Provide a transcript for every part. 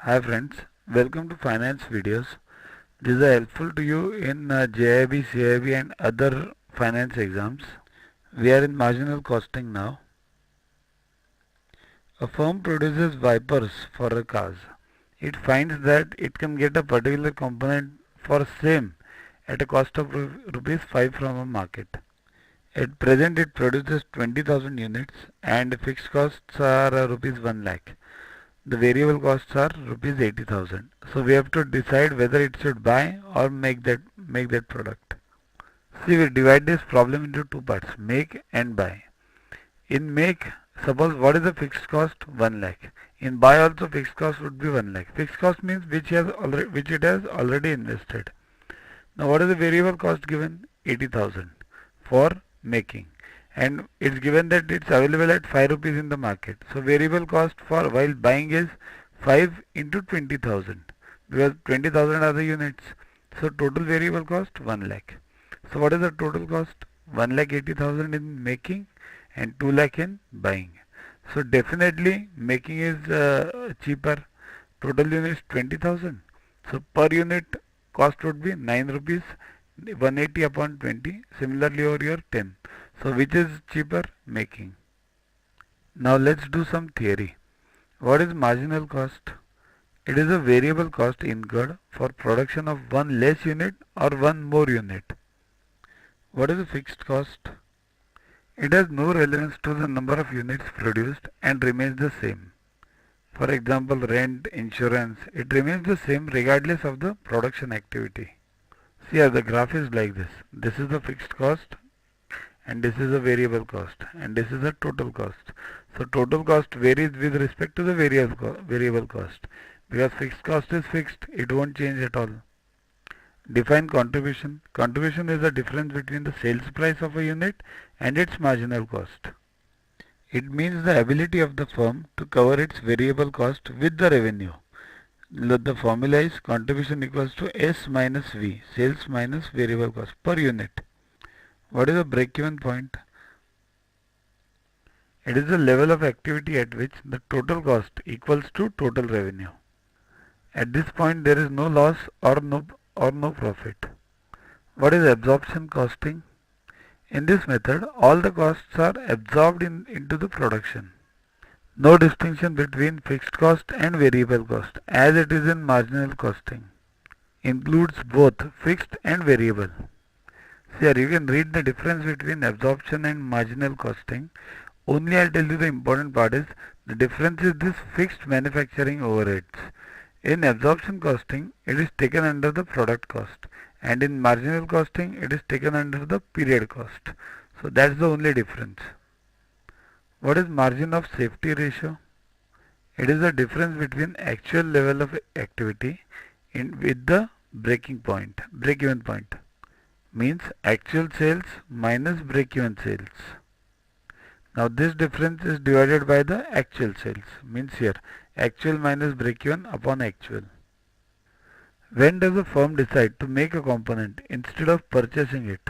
Hi friends, welcome to finance videos. These are helpful to you in JIB, CIB and other finance exams. We are in marginal costing now. A firm produces wipers for a car. It finds that it can get a particular component for same at a cost of rupees 5 from a market. At present it produces 20,000 units and fixed costs are rupees 1 lakh. The variable costs are rupees 80,000. So we have to decide whether it should buy or make that product. See, we divide this problem into two parts, make and buy. In make, suppose what is the fixed cost? 1 lakh. In buy also fixed cost would be 1 lakh. Fixed cost means which it has already invested. Now what is the variable cost given? 80,000 for making. And it's given that it's available at 5 rupees in the market. So variable cost for while buying is 5 into 20,000 because 20,000 are the units. So total variable cost 1 lakh. So what is the total cost? 1 lakh 80,000 in making and 2 lakh in buying. So definitely making is cheaper. Total units 20,000. So per unit cost would be 9 rupees 180 upon 20. Similarly over here 10. So which is cheaper? Making. Now let's do some theory. What is marginal cost? It is a variable cost incurred for production of one less unit or one more unit. What is a fixed cost? It has no relevance to the number of units produced and remains the same. For example, rent, insurance, it remains the same regardless of the production activity. See here the graph is like this. This is the fixed cost and this is a variable cost and this is a total cost. So total cost varies with respect to the variable cost because fixed cost is fixed, it won't change at all. Define contribution. Contribution is the difference between the sales price of a unit and its marginal cost. It means the ability of the firm to cover its variable cost with the revenue. The formula is contribution equals to S minus V, sales minus variable cost per unit. What is the break-even point? It is the level of activity at which the total cost equals to total revenue. At this point there is no loss or no profit. What is absorption costing? In this method all the costs are absorbed into the production. No distinction between fixed cost and variable cost as it is in marginal costing. Includes both fixed and variable. Here you can read the difference between absorption and marginal costing. Only I'll tell you the important part is the difference is this fixed manufacturing overheads. In absorption costing it is taken under the product cost and in marginal costing it is taken under the period cost. So that's the only difference. What is margin of safety ratio? It is the difference between actual level of activity with the break-even point. Means actual sales minus break-even sales. Now this difference is divided by the actual sales. Means here actual minus break-even upon actual. When does a firm decide to make a component instead of purchasing it?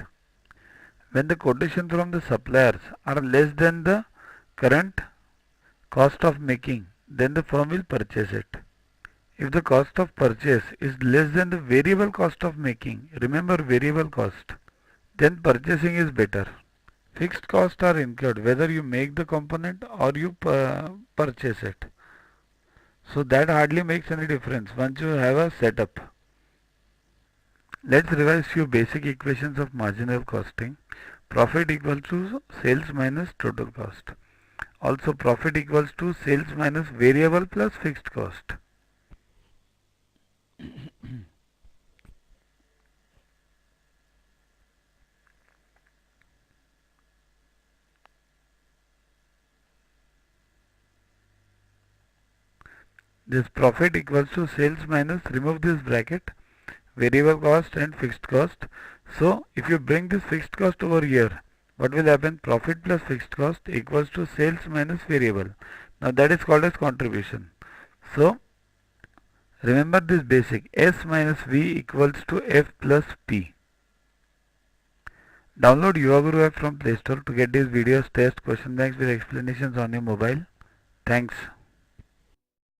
When the quotation from the suppliers are less than the current cost of making, then the firm will purchase it. If the cost of purchase is less than the variable cost of making, remember variable cost, then purchasing is better. Fixed costs are incurred whether you make the component or you purchase it. So that hardly makes any difference once you have a setup. Let's revise few basic equations of marginal costing. Profit equals to sales minus total cost. Also profit equals to sales minus variable plus fixed cost. This profit equals to sales minus, remove this bracket, variable cost and fixed cost. So if you bring this fixed cost over here, what will happen? Profit plus fixed cost equals to sales minus variable. Now that is called as contribution. So remember this basic, S minus V equals to F plus P. Download Guru app from Play Store to get these videos, tests, question banks with explanations on your mobile. Thanks.